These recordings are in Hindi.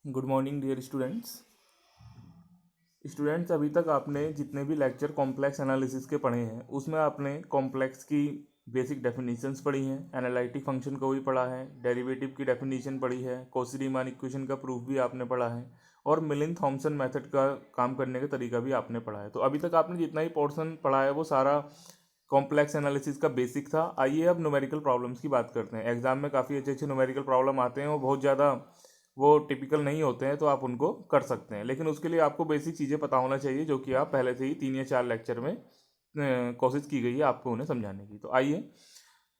Good morning dear students. अभी तक आपने जितने भी लेक्चर कॉम्प्लेक्स एनालिसिस के पढ़े हैं उसमें आपने कॉम्प्लेक्स की बेसिक डेफिनेशंस पढ़ी हैं, एनालिटिक फंक्शन को भी पढ़ा है, डेरिवेटिव की डेफिनेशन पढ़ी है, कॉची-रीमान इक्वेशन का प्रूफ भी आपने पढ़ा है और मिलिंग थॉम्सन मेथड का काम करने का तरीका भी आपने पढ़ा है। तो अभी तक आपने जितना ही पोर्शन पढ़ा है वो सारा कॉम्प्लेक्स एनालिसिस का बेसिक था। आइए अब न्यूमेरिकल प्रॉब्लम्स की बात करते हैं। एग्जाम में काफ़ी अच्छे अच्छे न्यूमेरिकल प्रॉब्लम आते हैं, वो बहुत ज़्यादा वो टिपिकल नहीं होते हैं, तो आप उनको कर सकते हैं, लेकिन उसके लिए आपको बेसिक चीज़ें पता होना चाहिए जो कि आप पहले से ही 3 या 4 लेक्चर में कोशिश की गई है आपको उन्हें समझाने की। तो आइए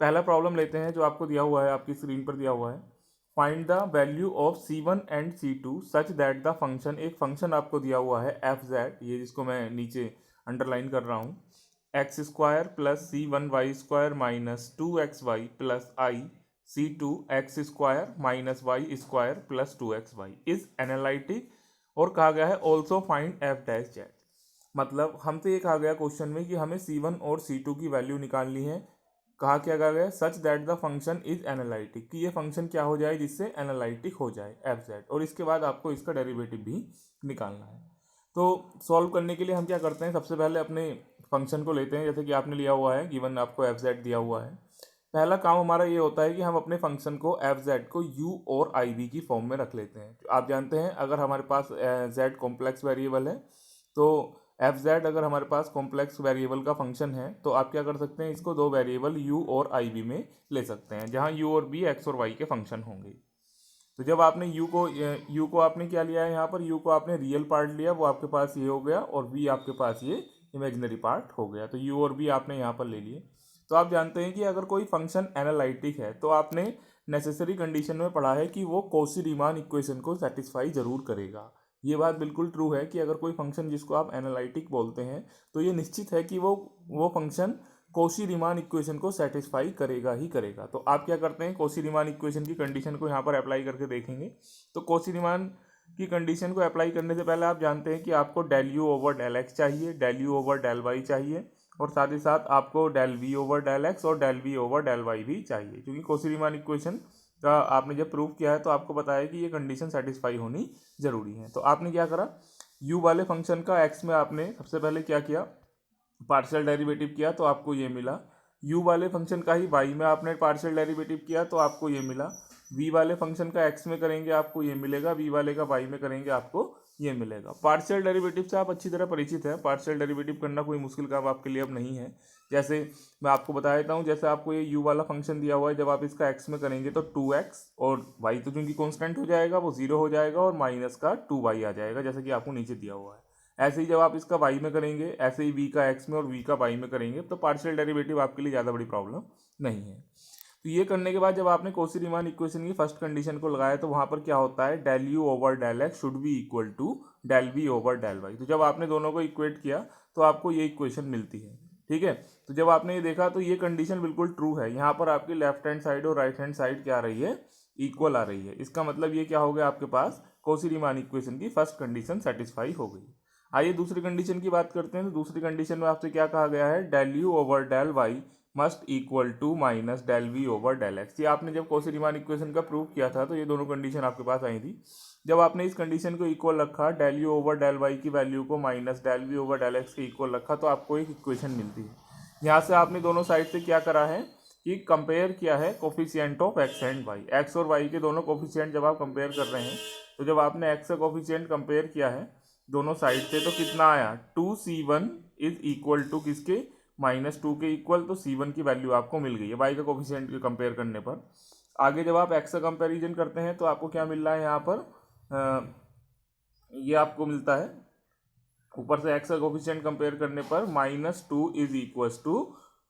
पहला प्रॉब्लम लेते हैं जो आपको दिया हुआ है, आपकी स्क्रीन पर दिया हुआ है। Find the value of C1 and C2 such that the function, एक फंक्शन आपको दिया हुआ है FZ, ये जिसको मैं नीचे अंडरलाइन कर रहा हूँ, x² plus C1y² minus 2xy plus I C2x² minus y² plus 2xy is analytic, और कहा गया है ऑल्सो फाइंड f'। मतलब हमसे ये कहा गया क्वेश्चन में कि हमें C1 और C2 की वैल्यू निकालनी है। कहा क्या गया such that the function is analytic, कि ये फंक्शन क्या हो जाए जिससे एनालिटिक हो जाए FZ, और इसके बाद आपको इसका डेरिवेटिव भी निकालना है। तो सॉल्व करने के लिए हम क्या करते हैं, सबसे पहले अपने फंक्शन को लेते हैं, जैसे कि आपने लिया हुआ है, गिवन आपको FZ दिया हुआ है। पहला काम हमारा ये होता है कि हम अपने फंक्शन को FZ को U और IV की फॉर्म में रख लेते हैं। आप जानते हैं अगर हमारे पास Z कॉम्प्लेक्स वेरिएबल है तो FZ अगर हमारे पास कॉम्प्लेक्स वेरिएबल का फंक्शन है तो आप क्या कर सकते हैं, इसको दो वेरिएबल U और IV में ले सकते हैं, जहाँ U और V x और y के फंक्शन होंगे। तो जब आपने U को आपने क्या लिया है, यहाँ पर U को आपने रियल पार्ट लिया, वो आपके पास ये हो गया, और V आपके पास ये इमेजिनरी पार्ट हो गया। तो U और V आपने यहाँ पर ले लिए। तो आप जानते हैं कि अगर कोई फंक्शन एनालिटिक है तो आपने नेसेसरी कंडीशन में पढ़ा है कि वो कॉची-रीमान इक्वेशन को सेटिस्फाई जरूर करेगा। ये बात बिल्कुल ट्रू है कि अगर कोई फंक्शन जिसको आप एनालिटिक बोलते हैं तो ये निश्चित है कि वो फंक्शन कॉची-रीमान इक्वेशन को सेटिस्फाई करेगा ही करेगा। तो आप क्या करते हैं, कॉची-रीमान इक्वेशन की कंडीशन को यहाँ पर अप्लाई करके देखेंगे। तो कॉची-रीमान की कंडीशन को अप्लाई करने से पहले आप जानते हैं कि आपको del u over del x चाहिए, del u over del y चाहिए, और साथ ही साथ आपको del v over del x और del v over del y भी चाहिए, क्योंकि कॉची-रीमान इक्वेशन का आपने जब प्रूव किया है तो आपको बताया कि ये कंडीशन सेटिस्फाई होनी जरूरी है। तो आपने क्या करा, यू वाले फंक्शन का एक्स में आपने सबसे पहले क्या किया, पार्शियल डेरिवेटिव किया, तो आपको ये मिला। यू वाले फंक्शन का ही वाई में आपने पार्शियल डेरिवेटिव किया तो आपको ये मिला। वी वाले फंक्शन का एक्स में करेंगे आपको ये मिलेगा, वी वाले का वाई में करेंगे आपको ये मिलेगा। पार्शियल डेरिवेटिव से आप अच्छी तरह परिचित हैं, पार्शियल डेरिवेटिव करना कोई मुश्किल काम आपके लिए अब नहीं है। जैसे मैं आपको बता देता हूँ, जैसे आपको ये यू वाला फंक्शन दिया हुआ है, जब आप इसका एक्स में करेंगे तो 2x, और वाई तो चूंकि कॉन्स्टेंट हो जाएगा वो 0 हो जाएगा, और माइनस का 2y आ जाएगा, जैसे कि आपको नीचे दिया हुआ है। ऐसे ही जब आप इसका वाई में करेंगे, ऐसे ही वी का एक्स में और वी का वाई में करेंगे, तो पार्शियल डेरिवेटिव आपके लिए ज़्यादा बड़ी प्रॉब्लम नहीं है। तो ये करने के बाद जब आपने कॉची-रीमान इक्वेशन की फर्स्ट कंडीशन को लगाया तो वहाँ पर क्या होता है, del u over del x should be equal to del v over del y. तो जब आपने दोनों को इक्वेट किया तो आपको ये इक्वेशन मिलती है। ठीक है, तो जब आपने ये देखा तो ये कंडीशन बिल्कुल ट्रू है। यहाँ पर आपकी लेफ्ट हैंड साइड और राइट हैंड साइड क्या आ रही है, इक्वल आ रही है। इसका मतलब ये क्या हो गया, आपके पास कॉची-रीमान इक्वेशन की फर्स्ट कंडीशन सेटिस्फाई हो गई। आइए दूसरी कंडीशन की बात करते हैं। तो दूसरी कंडीशन में आपसे क्या कहा गया है, del u over del y must equal to minus del v over del x. ये आपने जब कॉची-रीमान इक्वेशन का प्रूव किया था तो ये दोनों कंडीशन आपके पास आई थी। जब आपने इस कंडीशन को इक्वल रखा, del u over del y की वैल्यू को minus del v over del x के इक्वल रखा, तो आपको एक इक्वेशन मिलती है। यहाँ से आपने दोनों साइड से क्या करा है कि कंपेयर किया है coefficient of x and y. X और वाई के दोनों कोफिशिएंट जब आप कंपेयर कर रहे हैं, तो जब आपने एक्स का कोफिशिएंट कंपेयर किया है दोनों साइड से, तो कितना आया, 2C1 इज इक्वल टू किसके, -2 के इक्वल। तो C1 की वैल्यू आपको मिल गई है वाई का कोफिशिएंट के कंपेयर करने पर। आगे जब आप एक्स का कंपेरिजन करते हैं तो आपको क्या मिल रहा है, यहाँ पर ये आपको मिलता है, ऊपर से एक्स का कोफिशिएंट कंपेयर करने पर -2 इज इक्वल्स टू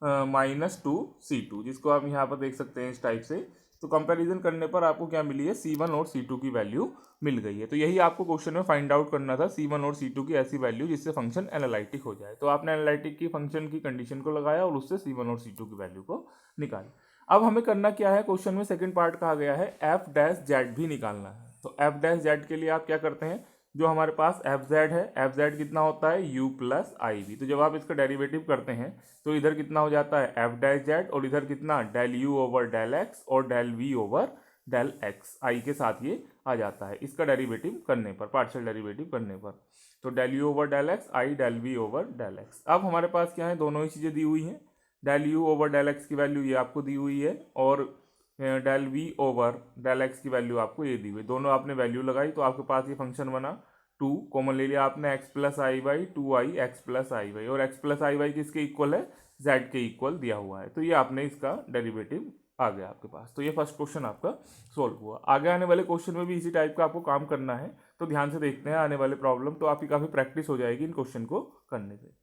-2C2, जिसको आप यहाँ पर देख सकते हैं इस टाइप से। तो कंपैरिजन करने पर आपको क्या मिली है, C1 और C2 की वैल्यू मिल गई है। तो यही आपको क्वेश्चन में फाइंड आउट करना था, C1 और C2 की ऐसी वैल्यू जिससे फंक्शन एनालिटिक हो जाए। तो आपने एनालिटिक की फंक्शन की कंडीशन को लगाया और उससे C1 और C2 की वैल्यू को निकाली। अब हमें करना क्या है, क्वेश्चन में सेकंड पार्ट कहा गया है f' भी निकालना है। तो f' के लिए आप क्या करते हैं, जो हमारे पास FZ है, FZ कितना होता है, u प्लस आई वी। तो जब आप इसका डेरिवेटिव करते हैं तो इधर कितना हो जाता है f' z, और इधर कितना, del u over del x और del v over del x, i के साथ ये आ जाता है इसका डेरिवेटिव करने पर, पार्शियल डेरिवेटिव करने पर। तो del u over del x, i del v over del x. अब हमारे पास क्या है, दोनों ही चीज़ें दी हुई हैं। Del u over del x की वैल्यू ये आपको दी हुई है और del v over del x की वैल्यू आपको ये दी हुई। दोनों आपने वैल्यू लगाई तो आपके पास ये फंक्शन बना। 2 कॉमन ले लिया आपने, x plus i Y, 2i x plus i Y, और एक्स प्लस आई वाई किसके इक्वल है, जेड के इक्वल दिया हुआ है। तो ये आपने इसका डेरिवेटिव आ गया आपके पास। तो ये फर्स्ट क्वेश्चन आपका सोल्व हुआ। आगे आने वाले क्वेश्चन में भी इसी टाइप का आपको काम करना है, तो ध्यान से देखते हैं आने वाले प्रॉब्लम, तो आपकी काफ़ी प्रैक्टिस हो जाएगी इन क्वेश्चन को करने से।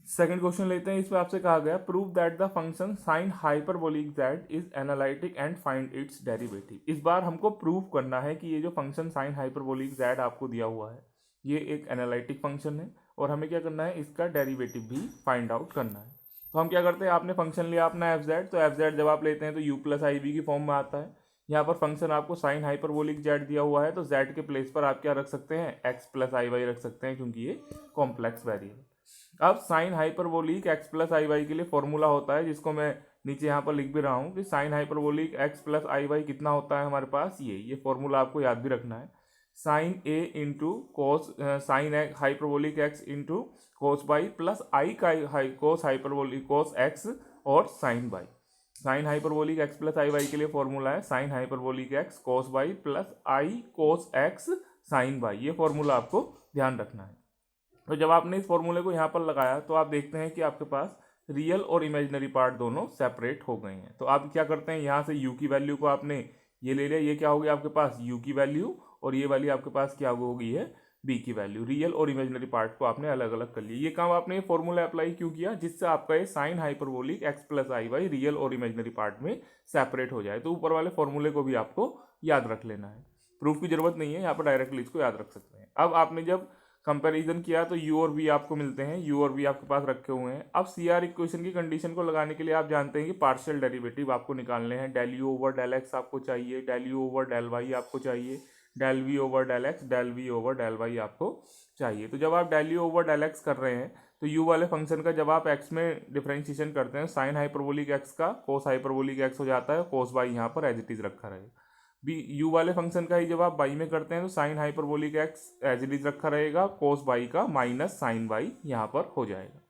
सेकंड क्वेश्चन लेते हैं। इसमें आपसे कहा गया prove that the function sine hyperbolic Z is analytic and find its derivative. इस बार हमको प्रूव करना है कि ये जो फंक्शन साइन हाइपरबोलिक जेड आपको दिया हुआ है ये एक एनालिटिक फंक्शन है और हमें क्या करना है, इसका डेरिवेटिव भी फाइंड आउट करना है। तो हम क्या करते हैं, आपने फंक्शन लिया अपना एफ जेड, तो एफ जेड जब आप लेते हैं तो यू प्लस आई बी की फॉर्म में आता है। यहाँ पर फंक्शन आपको साइन हाइपरबोलिक जेड दिया हुआ है, तो जेड के प्लेस पर आप क्या रख सकते हैं, एक्स प्लस आई वाई रख सकते हैं, क्योंकि ये कॉम्प्लेक्स वेरिएबल। अब sign hyperbolic x plus i y के लिए फॉर्मूला होता है, जिसको मैं नीचे यहाँ पर लिख भी रहा हूँ कि sign hyperbolic x plus i Y कितना होता है हमारे पास, ये फॉर्मूला आपको याद भी रखना है। Sine a into cos sine hyperbolic x into cos y plus i का कोस हाइपरबोलिक कोस एक्स और sine y. Sine hyperbolic x plus i y के लिए फॉर्मूला है sine hyperbolic x cos y plus i cos x sine y. ये फॉर्मूला आपको ध्यान रखना है। तो जब आपने इस फॉर्मूले को यहाँ पर लगाया तो आप देखते हैं कि आपके पास रियल और इमेजिनरी पार्ट दोनों सेपरेट हो गए हैं। तो आप क्या करते हैं, यहाँ से यू की वैल्यू को आपने ये ले लिया, ये क्या हो गया आपके पास यू की वैल्यू, और ये वाली आपके पास क्या होगी है बी की वैल्यू। रियल और इमेजिनरी पार्ट को आपने अलग अलग कर लिया। ये काम आपने फॉर्मूला अप्लाई क्यों किया, जिससे आपका ये sign hyperbolic x plus i Y real और इमेजिनरी पार्ट में सेपरेट हो जाए। तो ऊपर वाले फॉर्मूले को भी आपको याद रख लेना है, प्रूफ की जरूरत नहीं है, यहाँ पर डायरेक्टली इसको याद रख सकते हैं। अब आपने जब कंपैरिजन किया तो यू और वी आपको मिलते हैं, यू और वी आपके पास रखे हुए हैं। अब सी आर इक्वेशन की कंडीशन को लगाने के लिए आप जानते हैं कि पार्शियल डेरिवेटिव आपको निकालने हैं। Del u over del x आपको चाहिए, del u over del y आपको चाहिए, del v over del x, del v over del y आपको चाहिए। तो जब आप del u over del x कर रहे हैं तो यू वाले फंक्शन का जब आप एक्स में डिफरेंशिएशन करते हैं, साइन हाइपरबोलिक एक्स का कोस हाइपरबोलिक एक्स हो जाता है, कोस वाई यहाँ पर एज इट इज रखा रहेगा। बी यू वाले फंक्शन का ही जब आप बाई में करते हैं तो sine hyperbolic x as it is रखा रहेगा, कोस बाई का माइनस साइन बाई यहाँ पर हो जाएगा।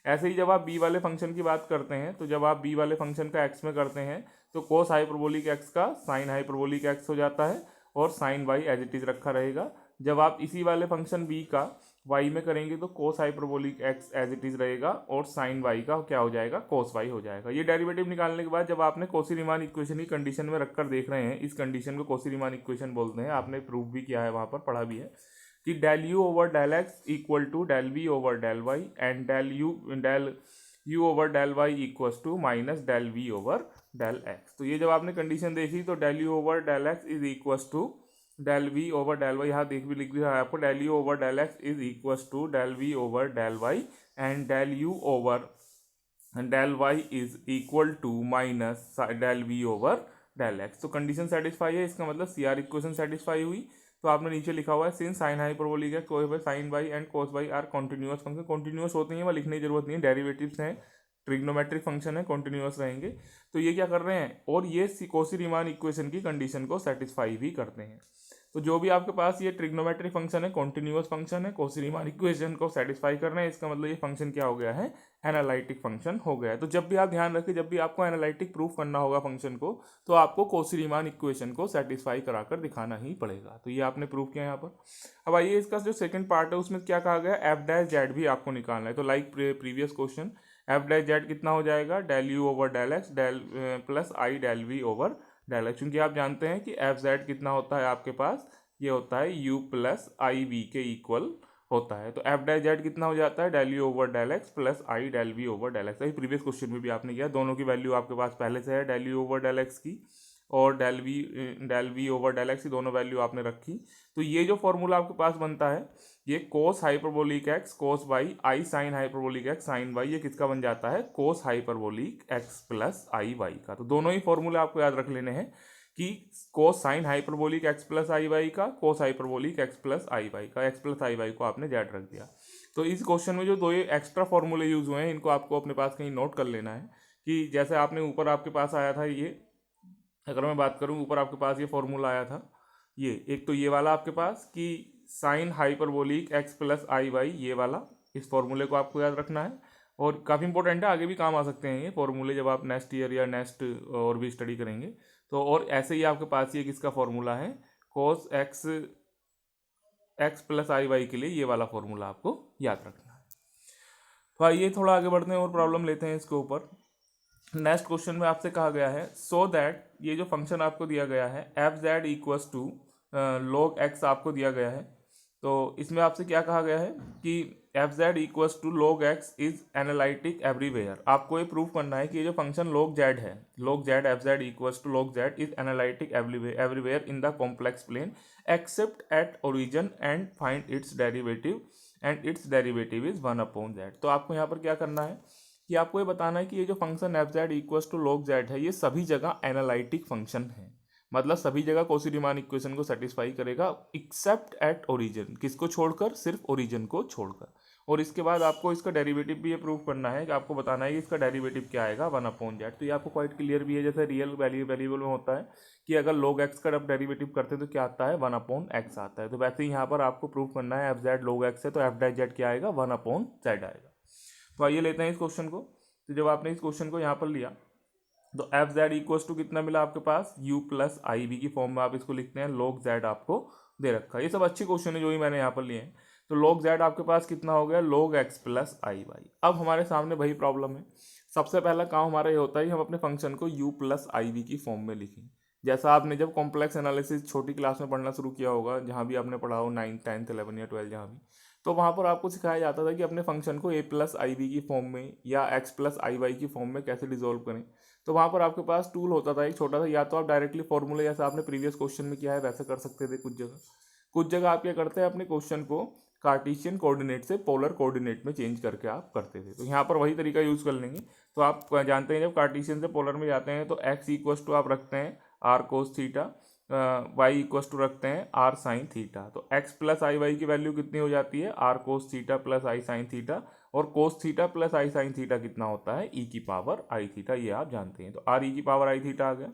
ऐसे ही जब आप बी वाले फंक्शन की बात करते हैं तो जब आप बी वाले फंक्शन का एक्स में करते हैं तो कोस हाइपरबोलिक एक्स का साइन हाइपरबोलिक एक्स हो जाता है और sine y as it is रखा रहेगा। जब आप इसी वाले फंक्शन बी का वाई में करेंगे तो cos hyperbolic x as it is रहेगा और साइन वाई का क्या हो जाएगा, कोस वाई हो जाएगा। ये डेरिवेटिव निकालने के बाद जब आपने कोसी-रीमान इक्वेशन की कंडीशन में रखकर देख रहे हैं, इस कंडीशन को कोसी-रीमान इक्वेशन बोलते हैं, आपने प्रूफ भी किया है, वहाँ पर पढ़ा भी है कि del u over del x equal to del v over del y and del u over del y equals to minus del v over del x. तो ये जब आपने कंडीशन देखी तो del u over del x is equals to del v over del y, यहाँ लिख भी रहा है आपको, del u over del x is equals to del v over del y and del u over del y is equal to minus del v over del x. तो कंडीशन सेटिस्फाई है, इसका मतलब सी आर इक्वेशन सेटिस्फाई हुई। तो आपने नीचे लिखा हुआ है सिंस साइन हाइपरबोलिक है cos y sine y and cos y are continuous function. Continuous होते हैं, वह लिखने की जरूरत नहीं है, डेरिवेटिव्स हैं, ट्रिग्नोमेट्रिक फंक्शन है, कॉन्टिन्यूअस रहेंगे। तो ये क्या कर रहे हैं, और ये कोसी-रीमान इक्वेशन की कंडीशन को सेटिस्फाई भी करते हैं। तो जो भी आपके पास ये ट्रिग्नोमेट्रिक फंक्शन है, कॉन्टिन्यूअस फंक्शन है, कोसी-रीमान इक्वेशन को सेटिस्फाई कर रहे हैं, इसका मतलब ये फंक्शन क्या हो गया है, एनालिटिक फंक्शन हो गया है। तो जब भी आप ध्यान रखें, जब भी आपको एनालिटिक प्रूफ करना होगा फंक्शन को, तो आपको कोसी-रीमान इक्वेशन को सेटिस्फाई कराकर दिखाना ही पड़ेगा। तो ये आपने प्रूफ किया यहाँ पर। अब आइए इसका जो सेकंड पार्ट है उसमें क्या कहा गया, एफ डैश जेड भी आपको निकालना है। तो like previous question f dash z कितना हो जाएगा, del u over del x del plus i del v over del x. क्योंकि आप जानते हैं कि एफ जेड कितना होता है आपके पास, ये होता है u प्लस आई वी के इक्वल होता है। तो एफ डैश जेड कितना हो जाता है, del u over del x plus i del v over del x. Previous question में भी आपने किया, दोनों की वैल्यू आपके पास पहले से है, del u over del x की और del v over del x की दोनों वैल्यू आपने रखी। तो ये जो फॉर्मूला आपके पास बनता है, ये cos hyperbolic x cos y i sine hyperbolic x sine y, ये किसका बन जाता है, cos hyperbolic x plus i y का। तो दोनों ही फॉर्मूले आपको याद रख लेने हैं कि cos sine hyperbolic x plus i y का, cos hyperbolic x plus i y का, एक्स प्लस आई वाई को आपने जेड रख दिया। तो इस क्वेश्चन में जो दो ये एक्स्ट्रा फॉर्मूले यूज हुए हैं, इनको आपको अपने पास कहीं नोट कर लेना है कि जैसे आपने ऊपर आपके पास आया था ये अगर मैं बात करूँ ऊपर आपके पास ये फॉर्मूला आया था, ये एक तो ये वाला आपके पास कि sign hyperbolic x plus i y, ये वाला, इस फॉर्मूले को आपको याद रखना है। और काफ़ी इंपॉर्टेंट है, आगे भी काम आ सकते हैं ये फॉर्मूले जब आप नेक्स्ट ईयर या नेक्स्ट और भी स्टडी करेंगे तो। और ऐसे ही आपके पास ये किसका फॉर्मूला है, cos x plus i y के लिए ये वाला फॉर्मूला आपको याद रखना है। तो आइए थोड़ा आगे बढ़ते हैं और प्रॉब्लम लेते हैं इसके ऊपर। नेक्स्ट क्वेश्चन में आपसे कहा गया है सो दैट, ये जो फंक्शन आपको दिया गया है f z equals to log x आपको दिया गया है। तो इसमें आपसे क्या कहा गया है कि f z equals to log x is analytic everywhere. आपको ये प्रूव करना है कि ये जो फंक्शन लॉग जेड है, log z f z equals to log z is analytic everywhere in the complex plane except at origin and find its derivative and its derivative is 1/z। तो आपको यहाँ पर क्या करना है कि आपको ये बताना है कि ये जो function f z equals to log z है ये सभी जगह एनालिटिक फंक्शन है, मतलब सभी जगह कॉची-रीमान इक्वेशन को सेटिस्फाई करेगा एक्सेप्ट एट ओरिजिन, किसको छोड़कर, सिर्फ ओरिजिन को छोड़कर। और इसके बाद आपको इसका डेरिवेटिव भी ये प्रूव करना है कि आपको बताना है कि इसका डेरिवेटिव क्या आएगा 1/z। तो ये आपको क्वाइट क्लियर भी है, जैसे रियल वेरिएबल में होता है कि अगर log x का आप डेरिवेटिव करते हैं तो क्या आता है 1/x आता है। तो वैसे ही यहाँ पर आपको प्रूव करना है एफ जेड log x है तो एफ जेड क्या आएगा 1/z आएगा। तो आइए लेते हैं इस क्वेश्चन को। तो जब आपने इस क्वेश्चन को यहाँ पर लिया तो एफ जेड इक्वल्स टू कितना मिला आपके पास, u प्लस आई वी की फॉर्म में आप इसको लिखते हैं, log z आपको दे रखा है। ये सब अच्छे क्वेश्चन है जो ही मैंने यहाँ पर लिए हैं। तो log z आपके पास कितना हो गया, log x plus i Y. अब हमारे सामने वही प्रॉब्लम है, सबसे पहला काम हमारा ये होता है हम अपने फंक्शन को u प्लस आई वी की फॉर्म में लिखें। जैसा आपने जब कॉम्प्लेक्स एनालिसिस छोटी क्लास में पढ़ना शुरू किया होगा, जहाँ भी आपने पढ़ा हो 9th 10th 11 या 12 जहाँ भी, तो वहाँ पर आपको सिखाया जाता था कि अपने फंक्शन को a प्लस आई वी की फॉर्म में या x प्लस आई वाई की फॉर्म में कैसे डिजोल्व करें। तो वहाँ पर आपके पास टूल होता था एक छोटा सा, या तो आप डायरेक्टली फॉर्मूले जैसा आपने प्रीवियस क्वेश्चन में किया है वैसे कर सकते थे, कुछ जगह आप क्या करते हैं अपने क्वेश्चन को कार्टेशियन कोऑर्डिनेट से पोलर कोऑर्डिनेट में चेंज करके आप करते थे। तो यहाँ पर वही तरीका यूज़ कर लेंगे। तो आप जानते हैं जब कार्टेशियन से पोलर में जाते हैं तो x इक्वस टू आप रखते हैं r cos theta, y equals to रखते हैं आर साइन थीटा। तो x प्लस आई वाई की वैल्यू कितनी हो जाती है, r cos theta plus i sine theta, और cos theta plus i sine theta कितना होता है, ई की पावर आई थीटा, ये आप जानते हैं। तो आर ई की पावर आई थीटा आ गया।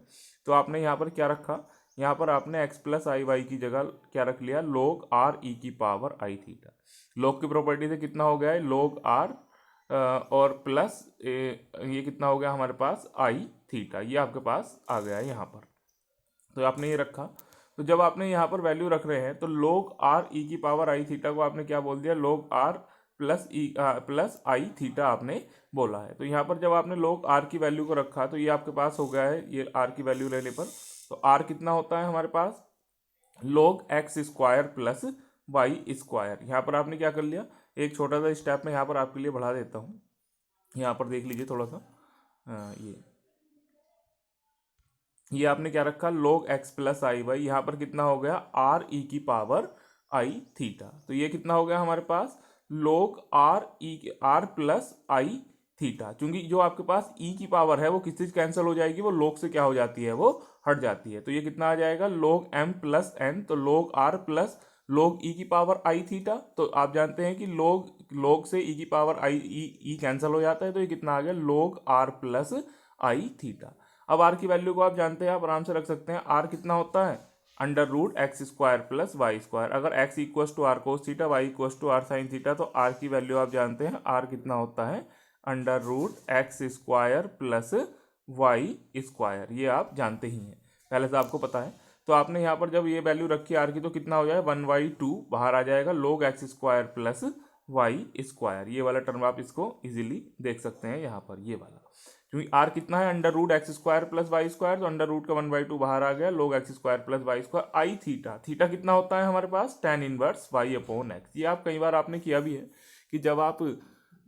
तो आपने यहाँ पर क्या रखा, यहाँ पर आपने एक्स प्लस आई वाई की जगह क्या रख लिया, लोग आर ई की पावर आई थीटा। लोग की प्रॉपर्टी से कितना हो गया है, लोग आर और प्लस ये कितना हो गया हमारे पास आई थीटा, ये आपके पास आ गया है यहाँ पर। तो आपने ये रखा। तो जब आपने यहाँ पर वैल्यू रख रहे हैं तो लोग आर ई की पावर आई थीटा को आपने क्या बोल दिया, लोग आर प्लस आई थीटा आपने बोला है। तो यहाँ पर जब आपने लोग आर की वैल्यू को रखा तो ये आपके पास हो गया है, ये आर की वैल्यू लेने पर तो आर कितना होता है हमारे पास, log x square plus y square. यहाँ पर आपने क्या कर लिया, एक छोटा सा स्टेप में यहाँ पर आपके लिए बढ़ा देता हूँ, यहाँ पर देख लीजिए थोड़ा सा, ये आपने क्या रखा, log x plus i Y, यहाँ पर कितना हो गया आर ई की पावर आई थीटा। तो ये कितना हो गया हमारे पास log r plus i theta. क्योंकि जो आपके पास ई की पावर है वो किससे कैंसिल हो जाएगी, वो log से क्या हो जाती है, वो हट जाती है। तो ये कितना आ जाएगा log m प्लस n, तो log r plus log e की पावर आई थीटा। तो आप जानते हैं कि log से e की पावर आई ई कैंसिल हो जाता है, तो ये कितना आ गया log r plus i theta. अब आर की वैल्यू को आप जानते हैं, आप आराम से रख सकते हैं, आर कितना होता है under root x square plus y square. अगर x equals to r cos theta, y equals to r sine theta, तो आर की वैल्यू आप जानते हैं, आर कितना होता है under root x square plus y square, ये आप जानते ही हैं, पहले से आपको पता है। तो आपने यहाँ पर जब ये वैल्यू रखी आर की तो कितना हो जाए 1/2 बाहर आ जाएगा, log x square plus y square. ये वाला टर्म आप इसको इजीली देख सकते हैं यहाँ पर, ये वाला, क्योंकि आर कितना है under root x square plus y square, तो अंडर रूट का 1/2 बाहर आ गया, लोग x square plus y square i theta. Theta कितना होता है हमारे पास tan inverse y upon x. ये आप कई बार आपने किया भी है कि जब आप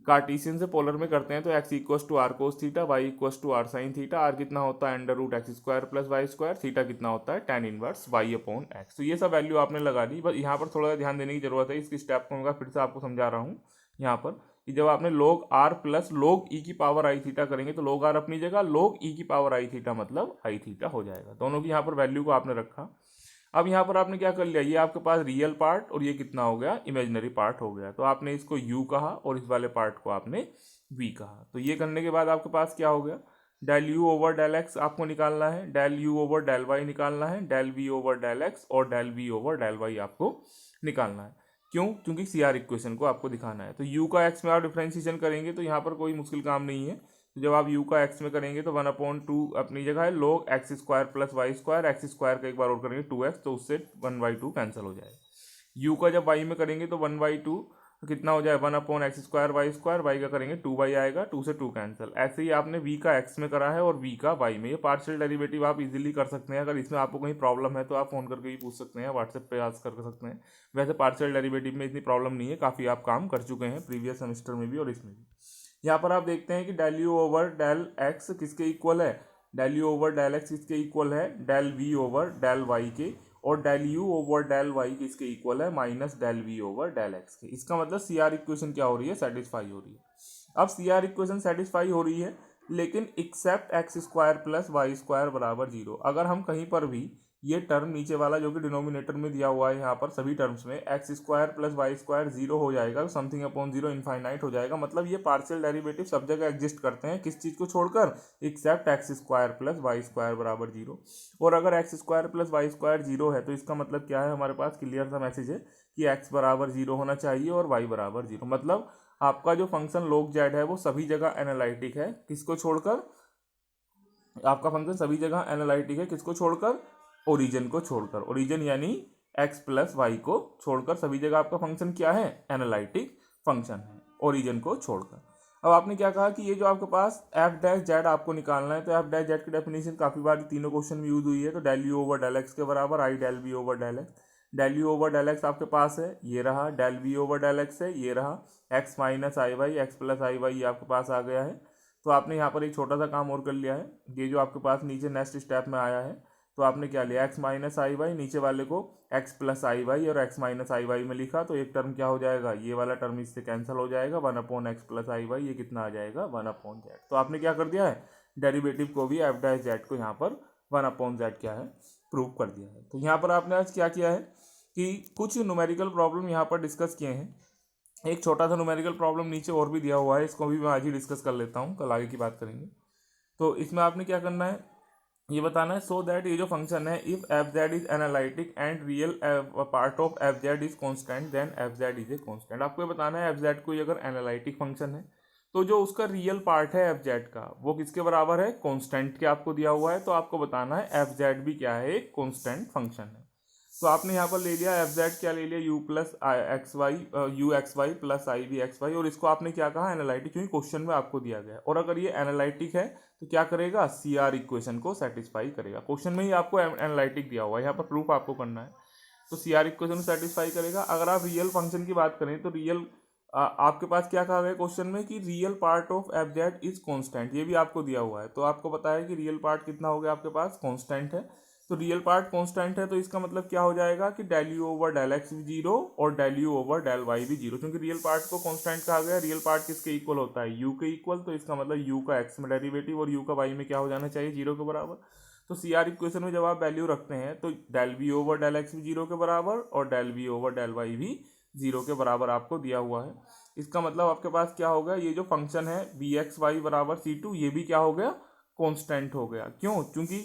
कार्टेशियन से पोलर में करते हैं तो x equals to r cos theta, y equals to r sine theta, r कितना होता है under root x square plus y square, theta कितना होता है tan inverse y upon x. तो ये सब वैल्यू आपने लगा दी। बस यहाँ पर थोड़ा ध्यान देने की जरूरत है, इसकी स्टेप को मैं फिर से आपको समझा रहा हूँ यहाँ पर कि जब आपने log r plus log e की पावर आई थीटा करेंगे तो log r अपनी जगह, log e की पावर आई थीटा मतलब आई थीटा हो जाएगा। दोनों की यहाँ पर वैल्यू को आपने रखा। अब यहाँ पर आपने क्या कर लिया, ये आपके पास रियल पार्ट और ये कितना हो गया, इमेजिनरी पार्ट हो गया। तो आपने इसको u कहा और इस वाले पार्ट को आपने v कहा। तो ये करने के बाद आपके पास क्या हो गया, del u over del x आपको निकालना है, del u over del y निकालना है, del v over del x और del v over del y आपको निकालना है। क्यों? क्योंकि सी आर इक्वेशन को आपको दिखाना है। तो यू का एक्स में आप डिफ्रेंशिएशन करेंगे तो यहाँ पर कोई मुश्किल काम नहीं है। तो जब आप यू का एक्स में करेंगे तो 1/2 अपनी जगह है, log x square plus y square, x square का एक बार और करेंगे 2x, तो उससे 1/2 कैंसिल हो जाएगा। यू का जब वाई में करेंगे तो 1/2 कितना हो जाए, 1/x square Y square, Y का करेंगे 2y आएगा, 2 से 2 कैंसिल। ऐसे ही आपने v का x में करा है और v का y में। ये पार्शियल डेरिवेटिव आप इजीली कर सकते हैं। अगर इसमें आपको कहीं प्रॉब्लम है तो आप फोन करके भी पूछ सकते हैं, व्हाट्सएप पे आस्क कर सकते हैं। वैसे पार्शियल डेरिवेटिव में इतनी प्रॉब्लम नहीं है, काफ़ी आप काम कर चुके हैं प्रीवियस सेमेस्टर में भी और इसमें भी। यहाँ पर आप देखते हैं कि del u over del x किसके इक्वल है, del u over del x किसके इक्वल है, del v over del y के, और del u over del y किसके इक्वल है, minus del v over del x के। इसका मतलब सी आर इक्वेशन क्या हो रही है, सेटिस्फाई हो रही है। अब सी आर इक्वेशन सेटिस्फाई हो रही है लेकिन except x square plus y square बराबर 0। अगर हम कहीं पर भी ये टर्म नीचे वाला जो कि डिनोमिनेटर में दिया हुआ है यहाँ पर सभी टर्म्स में x square plus y square 0 हो जाएगा, तो समथिंग अपॉन 0 इनफाइनाइट हो जाएगा। मतलब ये पार्शियल डेरिवेटिव सब जगह एग्जिस्ट करते हैं, किस चीज़ को छोड़कर, except x square plus y square बराबर 0। और अगर x square plus y square 0 है तो इसका मतलब क्या है, हमारे पास क्लियर सा मैसेज है कि एक्स बराबर 0 होना चाहिए और वाई बराबर 0। मतलब आपका जो फंक्शन log z है वो सभी जगह एनालिटिक है, किसको छोड़कर, आपका फंक्शन सभी जगह एनालिटिक है, किसको छोड़कर, ओरिजिन को छोड़कर। ओरिजिन यानी x प्लस वाई को छोड़कर सभी जगह आपका फंक्शन क्या है, एनालिटिक फंक्शन है, ओरिजिन को छोड़कर। अब आपने क्या कहा कि ये जो आपके पास एफ डैश जेड आपको निकालना है, तो एफ डैश जेड की डेफिनेशन काफ़ी बार तीनों क्वेश्चन में यूज हुई है। तो del u over del x के बराबर i del b over del x. Del u over del x आपके पास है, ये रहा, del b over del x है, ये रहा, x minus i y, x plus i y, ये आपके पास आ गया है। तो आपने यहाँ पर एक छोटा सा काम और कर लिया है, ये जो आपके पास नीचे नेक्स्ट स्टेप में आया है, तो आपने क्या लिया, एक्स माइनस आई वाई, नीचे वाले को एक्स प्लस आई वाई और एक्स माइनस आई वाई में लिखा, तो एक टर्म क्या हो जाएगा, ये वाला टर्म इससे कैंसिल हो जाएगा, 1/x प्लस आई वाई, ये कितना आ जाएगा, 1/z। तो आपने क्या कर दिया है, डेरिवेटिव को भी एफ डैश जेड को यहाँ पर 1/z क्या है, प्रूव कर दिया है। तो यहाँ पर आपने आज क्या किया है कि कुछ न्यूमेरिकल प्रॉब्लम यहाँ पर डिस्कस किए हैं। एक छोटा सा न्यूमेरिकल प्रॉब्लम नीचे और भी दिया हुआ है, इसको भी मैं आज ही डिस्कस कर लेता हूँ, कल आगे की बात करेंगे। तो इसमें आपने क्या करना है, ये बताना है, सो दैट ये जो फंक्शन है, if f z is analytic and real part of f z is constant then f z is a constant. आपको ये बताना है एफ जेड कोई अगर एनालिटिक फंक्शन है तो जो उसका रियल पार्ट है एफ जेड का वो किसके बराबर है, कॉन्स्टेंट के आपको दिया हुआ है। तो आपको बताना है एफ जेड भी क्या है, एक कॉन्स्टेंट फंक्शन है। तो आपने यहाँ पर ले लिया एफ जेड, क्या ले लिया, u plus x y, u x y plus i v x y, और इसको आपने क्या कहा, एनालिटिक, क्योंकि क्वेश्चन में आपको दिया गया है। और अगर ये एनालिटिक है तो क्या करेगा, सी आर इक्वेशन को सेटिस्फाई करेगा। क्वेश्चन में ही आपको एनालिटिक दिया हुआ है, यहाँ पर प्रूफ आपको करना है, तो सी आर इक्वेशन को सेटिस्फाई करेगा। अगर आप रियल फंक्शन की बात करें तो रियल आपके पास क्या कहा गया क्वेश्चन में कि real part of f z is constant, ये भी आपको दिया हुआ है। तो आपको पता है कि रियल पार्ट कितना हो गया आपके पास, कॉन्स्टेंट है। तो रियल पार्ट कांस्टेंट है तो इसका मतलब क्या हो जाएगा कि del u over del x भी 0 और del u over del y भी 0, क्योंकि रियल पार्ट को कांस्टेंट कहा गया। रियल पार्ट किसके इक्वल होता है, यू के इक्वल। तो इसका मतलब यू का एक्स में डेरिवेटिव और यू का वाई में क्या हो जाना चाहिए, 0 के बराबर। तो सी आर इक्वेशन में जब आप वैल्यू रखते हैं तो del v over del x भी 0 के बराबर और del v over del y भी 0 के बराबर आपको दिया हुआ है। इसका मतलब आपके पास क्या होगा, ये जो फंक्शन है वी एक्स वाई बराबर C2, ये भी क्या हो गया, कॉन्स्टेंट हो गया। क्यों, क्योंकि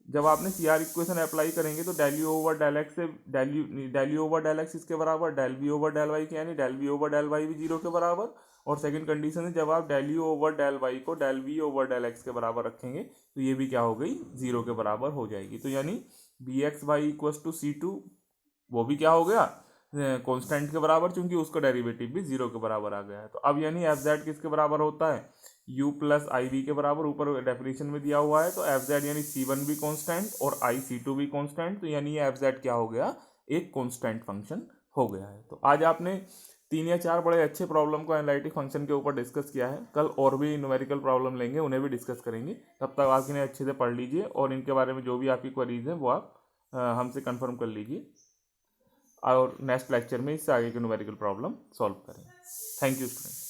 जब आपने सी आर इक्वेशन अप्लाई करेंगे तो del u over del x से del u over del x इसके बराबर, del v over del y के यानी del v over del y भी 0 के बराबर। और सेकंड कंडीशन है जब आप del u over del y को del v over del x के बराबर रखेंगे तो ये भी क्या हो गई, 0 के बराबर हो जाएगी। तो यानी b x y equal to C2 वो भी क्या हो गया, कांस्टेंट के बराबर, क्योंकि उसका डेरिवेटिव भी 0 के बराबर आ गया है। तो अब यानी एफ जेड किसके बराबर होता है, u प्लस आई वी के बराबर, ऊपर डेफिनेशन में दिया हुआ है। तो एफ जेड यानी C1 भी कांस्टेंट और आई C2 भी कांस्टेंट, तो यानी ये एफ जेड क्या हो गया, एक कांस्टेंट फंक्शन हो गया है। तो आज आपने 3 या 4 बड़े अच्छे प्रॉब्लम को एनालिटिक फंक्शन के ऊपर डिस्कस किया है। कल और भी न्यूमेरिकल प्रॉब्लम लेंगे, उन्हें भी डिस्कस करेंगे। तब तक आप इन्हें अच्छे से पढ़ लीजिए और इनके बारे में जो भी आपकी क्वेरीज हैं वो आप हमसे कंफर्म कर लीजिए और नेक्स्ट लेक्चर में इससे आगे के न्यूमेरिकल प्रॉब्लम सॉल्व करेंगे। Thank you student.